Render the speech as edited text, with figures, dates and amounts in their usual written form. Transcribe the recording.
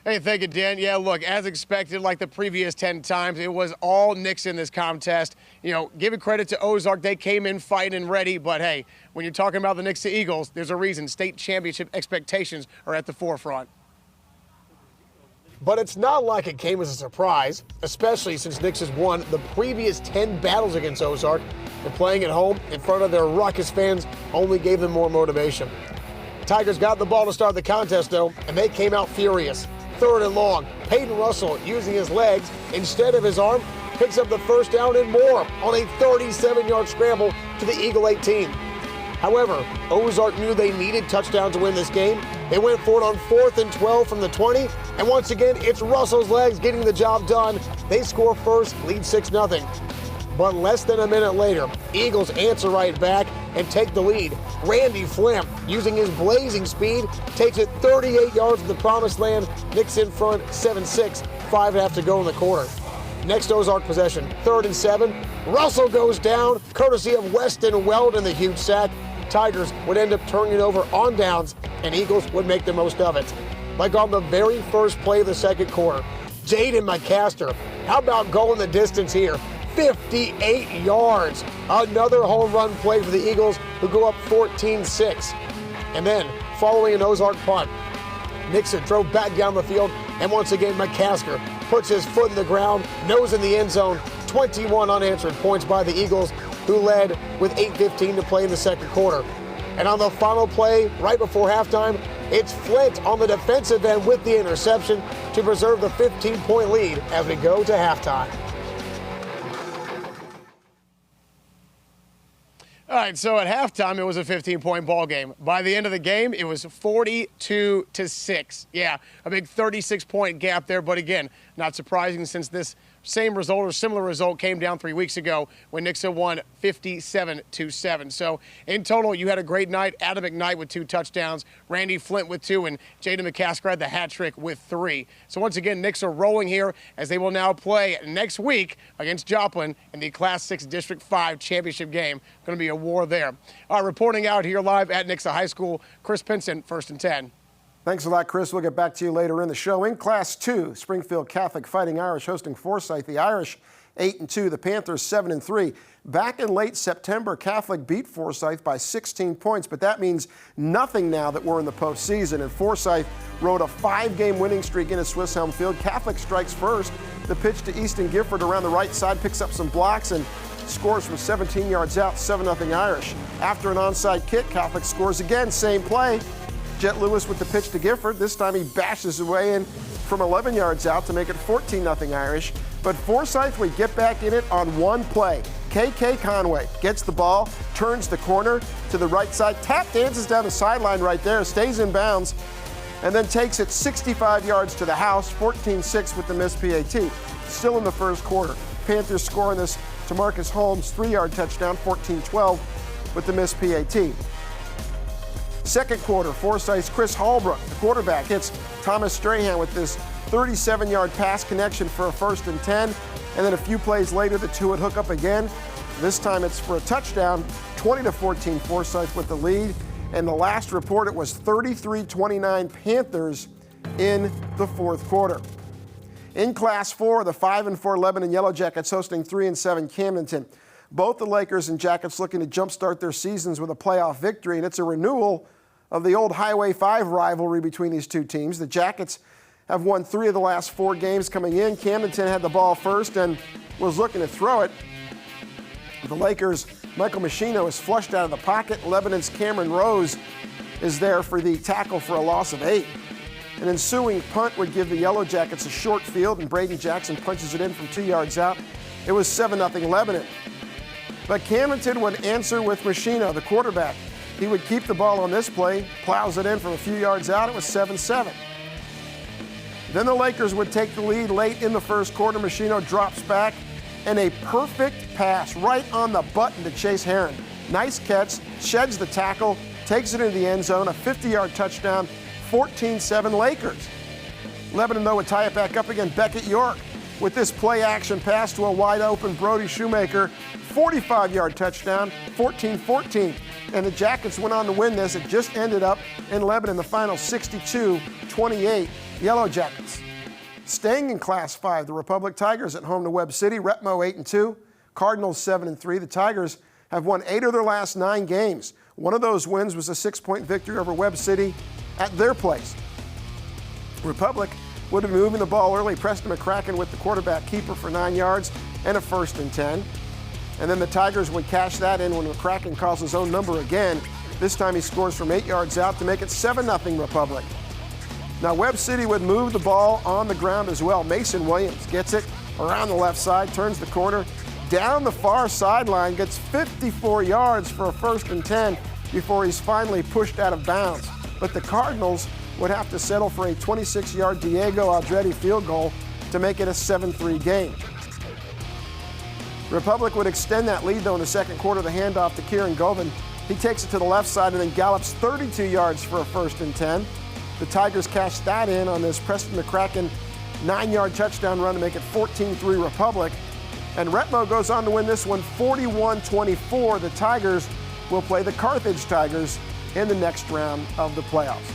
Hey, thank you, Dan. Yeah, look, as expected, like the previous 10 times, it was all Knicks in this contest. You know, giving credit to Ozark, they came in fighting and ready. But, hey, when you're talking about the Knicks to Eagles, there's a reason state championship expectations are at the forefront. But it's not like it came as a surprise, especially since Knicks has won the previous 10 battles against Ozark, and playing at home in front of their raucous fans only gave them more motivation. Tigers got the ball to start the contest, though, and they came out furious. 3rd and long, Peyton Russell, using his legs instead of his arm, picks up the first down and more on a 37-yard scramble to the Eagle 18. However, Ozark knew they needed touchdowns to win this game. They went for it on 4th and 12 from the 20, and once again, it's Russell's legs getting the job done. They score first, lead 6-0. But less than a minute later, Eagles answer right back and take the lead. Randy Flint, using his blazing speed, takes it 38 yards to the promised land. Knicks in front, 7-6, 5.5 to go in the quarter. Next Ozark possession, 3rd and 7. Russell goes down, courtesy of Weston Weldon, the huge sack. Tigers would end up turning it over on downs, and Eagles would make the most of it. Like on the very first play of the second quarter, Jaden McCaster, how about going the distance here? 58 yards. Another home run play for the Eagles, who go up 14-6. And then, following an Ozark punt, Nixon drove back down the field, and once again, McCasker puts his foot in the ground, nose in the end zone. 21 unanswered points by the Eagles, who led with 8:15 to play in the second quarter. And on the final play, right before halftime, it's Flint on the defensive end with the interception to preserve the 15-point lead as we go to halftime. All right, so at halftime, it was a 15-point ball game. By the end of the game, it was 42-6. Yeah, a big 36-point gap there, but again, not surprising since this same result or similar result came down 3 weeks ago when Nixa won 57-7. So in total, you had a great night. Adam McKnight with 2 touchdowns, Randy Flint with 2, and Jaden McCasker had the hat trick with 3. So once again, Knicks are rolling here as they will now play next week against Joplin in the Class 6 District 5 championship game. Going to be a war there. Reporting out here live at Nixa High School, Chris Pinson, 1st and 10. Thanks a lot, Chris. We'll get back to you later in the show. In Class 2, Springfield Catholic Fighting Irish hosting Forsyth. The Irish 8-2, the Panthers 7-3. Back in late September, Catholic beat Forsyth by 16 points, but that means nothing now that we're in the postseason. And Forsyth rode a 5-game winning streak into Swiss Helm Field. Catholic strikes first. The pitch to Easton Gifford around the right side, picks up some blocks and scores from 17 yards out, 7-0 Irish. After an onside kick, Catholic scores again, same play. Jet Lewis with the pitch to Gifford. This time he bashes his way in from 11 yards out to make it 14-0 Irish. But Forsyth would get back in it on one play. KK Conway gets the ball, turns the corner to the right side, tap dances down the sideline right there, stays in bounds, and then takes it 65 yards to the house, 14-6 with the missed PAT. Still in the first quarter. Panthers scoring this to Marcus Holmes, 3-yard touchdown, 14-12 with the missed PAT. Second quarter, Forsyth's Chris Hallbrook, the quarterback, hits Thomas Strahan with this 37-yard pass connection for a 1st and 10. And then a few plays later, the two would hook up again. This time it's for a touchdown, 20-14 Forsyth with the lead. And the last report, it was 33-29 Panthers in the fourth quarter. In Class 4, the 5-4 Lebanon Yellow Jackets hosting 3-7 Camdenton. Both the Lakers and Jackets looking to jumpstart their seasons with a playoff victory, and it's a renewal of the old Highway 5 rivalry between these two teams. The Jackets have won 3 of the last 4 games coming in. Camdenton had the ball first and was looking to throw it. The Lakers' Michael Machino is flushed out of the pocket. Lebanon's Cameron Rose is there for the tackle for a loss of 8. An ensuing punt would give the Yellow Jackets a short field, and Braden Jackson punches it in from 2 yards out. It was 7-0 Lebanon. But Camdenton would answer with Machino, the quarterback. He would keep the ball on this play, plows it in from a few yards out. It was 7-7. Then the Lakers would take the lead late in the first quarter. Machino drops back, and a perfect pass right on the button to Chase Herron. Nice catch, sheds the tackle, takes it into the end zone, a 50-yard touchdown, 14-7 Lakers. Lebanon, though, would tie it back up again. Beckett York with this play-action pass to a wide-open Brody Shoemaker, 45-yard touchdown, 14-14. And the Jackets went on to win this. It just ended up in Lebanon, the final 62-28 Yellow Jackets. Staying in Class 5, the Republic Tigers at home to Webb City. Retmo 8-2, Cardinals 7-3. The Tigers have won 8 of their last 9 games. One of those wins was a 6-point victory over Webb City at their place. Republic would have been moving the ball early. Preston McCracken with the quarterback keeper for 9 yards and a 1st and 10. And then the Tigers would cash that in when McCracken calls his own number again. This time he scores from 8 yards out to make it 7-0 Republic. Now Webb City would move the ball on the ground as well. Mason Williams gets it around the left side, turns the corner, down the far sideline, gets 54 yards for a 1st and 10 before he's finally pushed out of bounds. But the Cardinals would have to settle for a 26-yard Diego Aldrete field goal to make it a 7-3 game. Republic would extend that lead, though, in the second quarter. The handoff to Kieran Govan. He takes it to the left side and then gallops 32 yards for a 1st and 10. The Tigers cash that in on this Preston McCracken 9-yard touchdown run to make it 14-3 Republic. And Retmo goes on to win this one 41-24. The Tigers will play the Carthage Tigers in the next round of the playoffs.